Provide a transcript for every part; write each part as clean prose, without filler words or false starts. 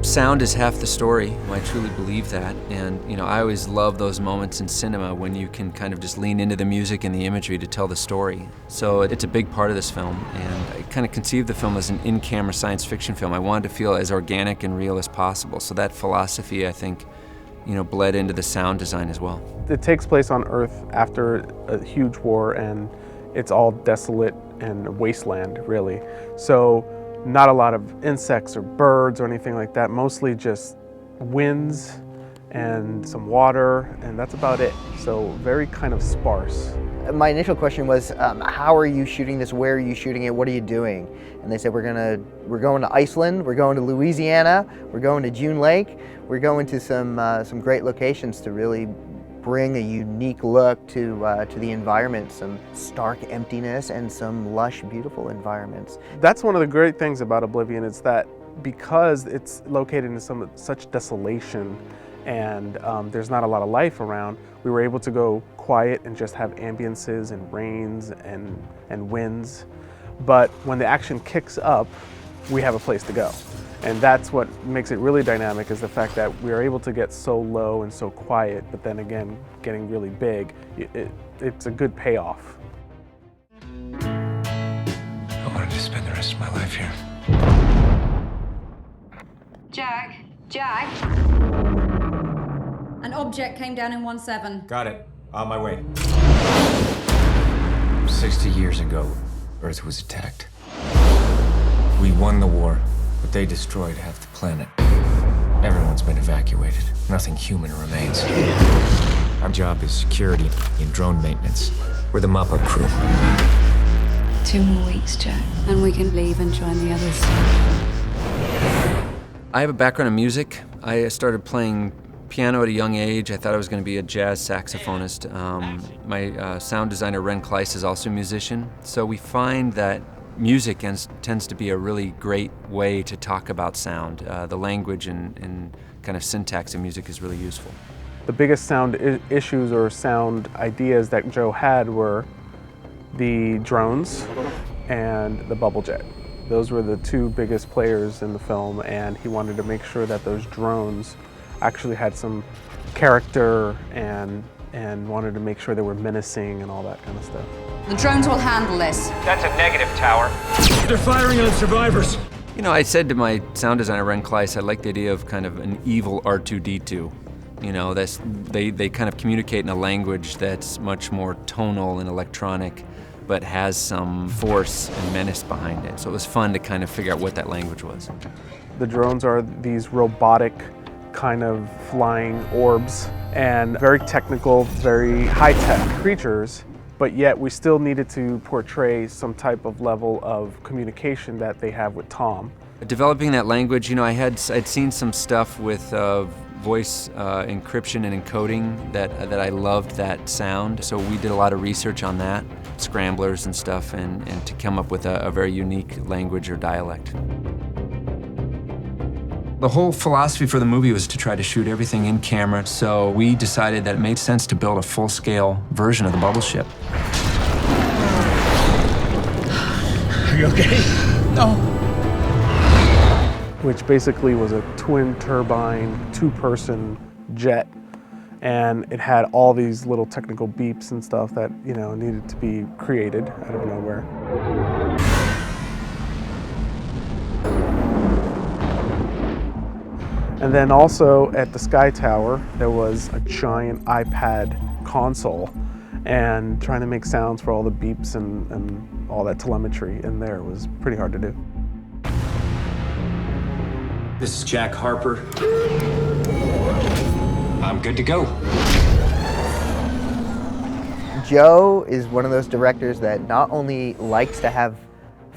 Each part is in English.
Sound is half the story. I truly believe that. And I always love those moments in cinema when you can kind of just lean into the music and the imagery to tell the story. So it's a big part of this film, and I kind of conceived the film as an in-camera science fiction film. I wanted to feel as organic and real as possible. So that philosophy, I think, bled into the sound design as well. It takes place on Earth after a huge war, and it's all desolate and wasteland, really. So not a lot of insects or birds or anything like that, mostly just winds and some water, and that's about it. So very kind of sparse. My initial question was, how are you shooting this? Where are you shooting it? What are you doing? And they said, we're going to Iceland, we're going to Louisiana, we're going to June Lake, we're going to some great locations to really bring a unique look to the environment, some stark emptiness and some lush, beautiful environments. That's one of the great things about Oblivion, is that because it's located in such desolation and there's not a lot of life around, we were able to go quiet and just have ambiances and rains and winds. But when the action kicks up, we have a place to go. And that's what makes it really dynamic, is the fact that we are able to get so low and so quiet, but then again, getting really big. It's a good payoff. I wanted to spend the rest of my life here. Jack. An object came down in 17. Got it. On my way. 60 years ago, Earth was attacked. We won the war, but they destroyed half the planet. Everyone's been evacuated. Nothing human remains. Our job is security and drone maintenance. We're the mop-up crew. 2 more weeks, Jack, and we can leave and join the others. I have a background in music. I started playing piano at a young age. I thought I was going to be a jazz saxophonist. My sound designer, Ren Kleiss, is also a musician. So we find that music tends to be a really great way to talk about sound. The language and kind of syntax of music is really useful. The biggest sound issues or sound ideas that Joe had were the drones and the bubble jet. Those were the 2 biggest players in the film, and he wanted to make sure that those drones actually had some character and wanted to make sure they were menacing and all that kind of stuff. The drones will handle this. That's a negative, Tower. They're firing on survivors. I said to my sound designer, Ren Kleiss, I like the idea of kind of an evil R2-D2. They kind of communicate in a language that's much more tonal and electronic, but has some force and menace behind it. So it was fun to kind of figure out what that language was. The drones are these robotic kind of flying orbs and very technical, very high-tech creatures, but yet we still needed to portray some type of level of communication that they have with Tom. Developing that language, I'd seen some stuff with voice encryption and encoding that I loved that sound. So we did a lot of research on that, scramblers and stuff, and to come up with a very unique language or dialect. The whole philosophy for the movie was to try to shoot everything in camera, so we decided that it made sense to build a full-scale version of the bubble ship. Are you okay? No. Which basically was a twin turbine, 2-person jet, and it had all these little technical beeps and stuff that needed to be created out of nowhere. And then also at the Sky Tower, there was a giant iPad console, and trying to make sounds for all the beeps and all that telemetry in there was pretty hard to do. This is Jack Harper. I'm good to go. Joe is one of those directors that not only likes to have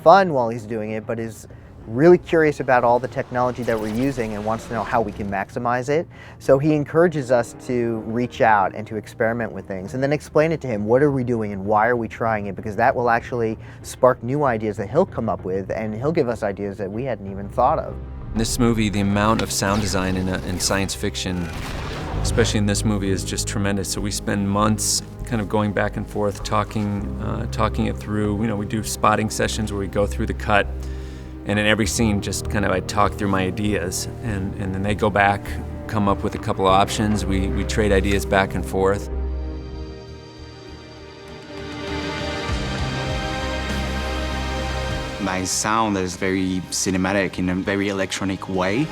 fun while he's doing it, but is really curious about all the technology that we're using and wants to know how we can maximize it. So he encourages us to reach out and to experiment with things and then explain it to him. What are we doing and why are we trying it? Because that will actually spark new ideas that he'll come up with, and he'll give us ideas that we hadn't even thought of. In this movie, the amount of sound design in science fiction, especially in this movie, is just tremendous. So we spend months kind of going back and forth, talking it through. We do spotting sessions where we go through the cut And in every scene, just kind of I talk through my ideas, and then they go back, come up with a couple of options. We trade ideas back and forth. My sound is very cinematic in a very electronic way.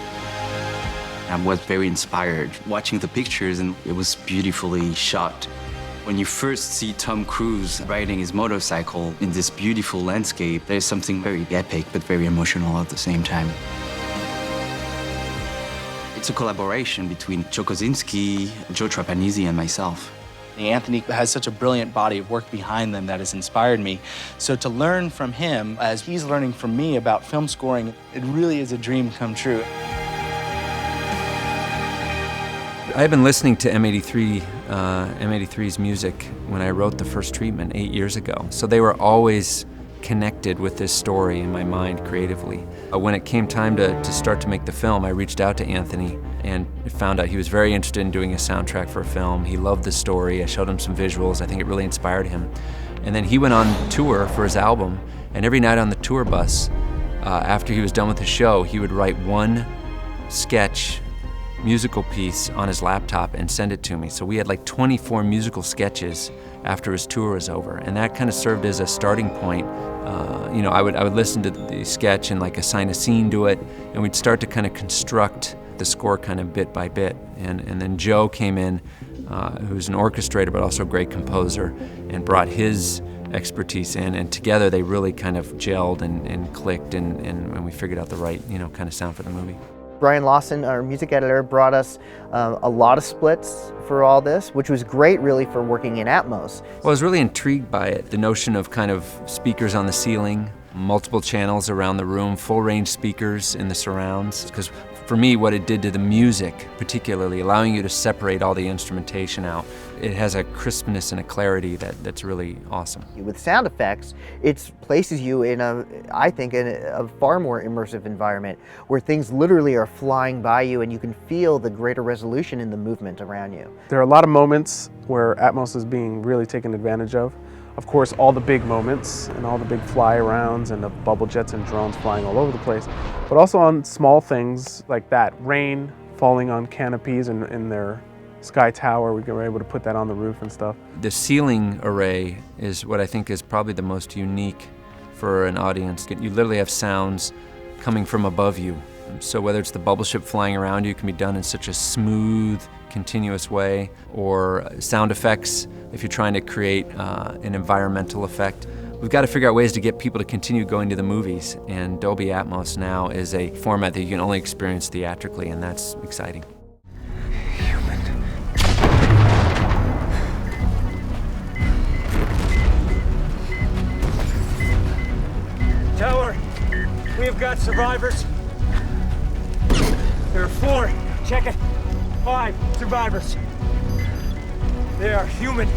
I was very inspired watching the pictures, and it was beautifully shot. When you first see Tom Cruise riding his motorcycle in this beautiful landscape, there's something very epic but very emotional at the same time. It's a collaboration between Joe Kosinski, Joe Trapanese, and myself. Anthony has such a brilliant body of work behind them that has inspired me. So to learn from him, as he's learning from me about film scoring, it really is a dream come true. I had been listening to M83's music when I wrote the first treatment 8 years ago. So they were always connected with this story in my mind creatively. When it came time to start to make the film, I reached out to Anthony and found out he was very interested in doing a soundtrack for a film. He loved the story. I showed him some visuals. I think it really inspired him. And then he went on tour for his album, and every night on the tour bus, after he was done with the show, he would write one sketch musical piece on his laptop and send it to me. So we had like 24 musical sketches after his tour was over, and that kind of served as a starting point. You know, I would listen to the sketch and like assign a scene to it, and we'd start to kind of construct the score kind of bit by bit. And then Joe came in, who's an orchestrator but also a great composer, and brought his expertise in, and together they really kind of gelled and clicked, and we figured out the right, you know, kind of sound for the movie. Brian Lawson, our music editor, brought us a lot of splits for all this, which was great really for working in Atmos. Well, I was really intrigued by it, the notion of kind of speakers on the ceiling, multiple channels around the room, full range speakers in the surrounds, because for me what it did to the music, particularly allowing you to separate all the instrumentation out, it has a crispness and a clarity that's really awesome. With sound effects, it places you in I think, in a far more immersive environment where things literally are flying by you and you can feel the greater resolution in the movement around you. There are a lot of moments where Atmos is being really taken advantage of. Of course, all the big moments and all the big fly-arounds and the bubble jets and drones flying all over the place, but also on small things like that. Rain falling on canopies in their sky tower. We were able to put that on the roof and stuff. The ceiling array is what I think is probably the most unique for an audience. You literally have sounds coming from above you. So whether it's the bubble ship flying around you, it can be done in such a smooth, continuous way, or sound effects if you're trying to create an environmental effect. We've got to figure out ways to get people to continue going to the movies, and Dolby Atmos now is a format that you can only experience theatrically, and that's exciting. Tower, we have got survivors. There are 4, check it, 5 survivors. They are human.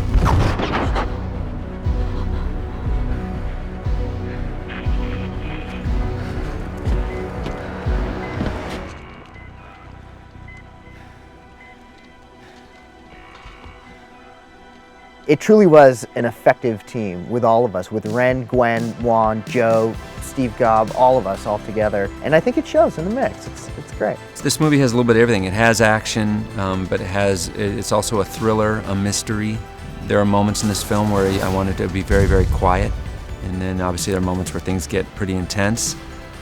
It truly was an effective team with all of us, with Ren, Gwen, Juan, Joe, Steve Gobb, all of us all together. And I think it shows in the mix. It's great. This movie has a little bit of everything. It has action, but it's also a thriller, a mystery. There are moments in this film where I wanted to be very, very quiet. And then obviously there are moments where things get pretty intense.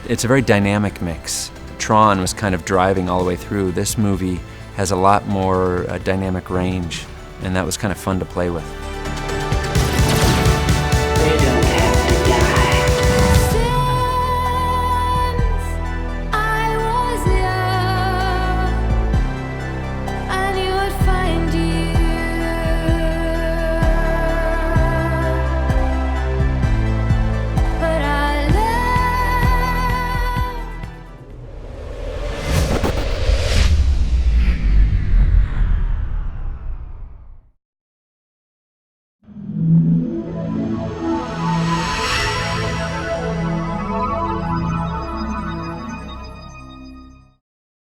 It's a very dynamic mix. Tron was kind of driving all the way through. This movie has a lot more dynamic range, and that was kind of fun to play with.